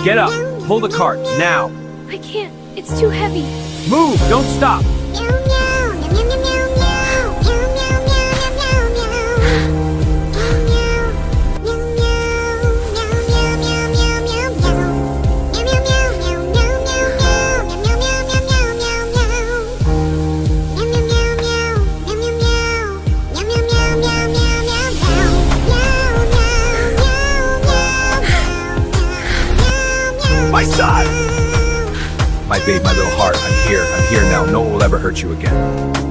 Get up. Pull the cart, now. I can't. It's too heavy. Move, don't stop. My son! My babe, my little heart, I'm here now. No one will ever hurt you again.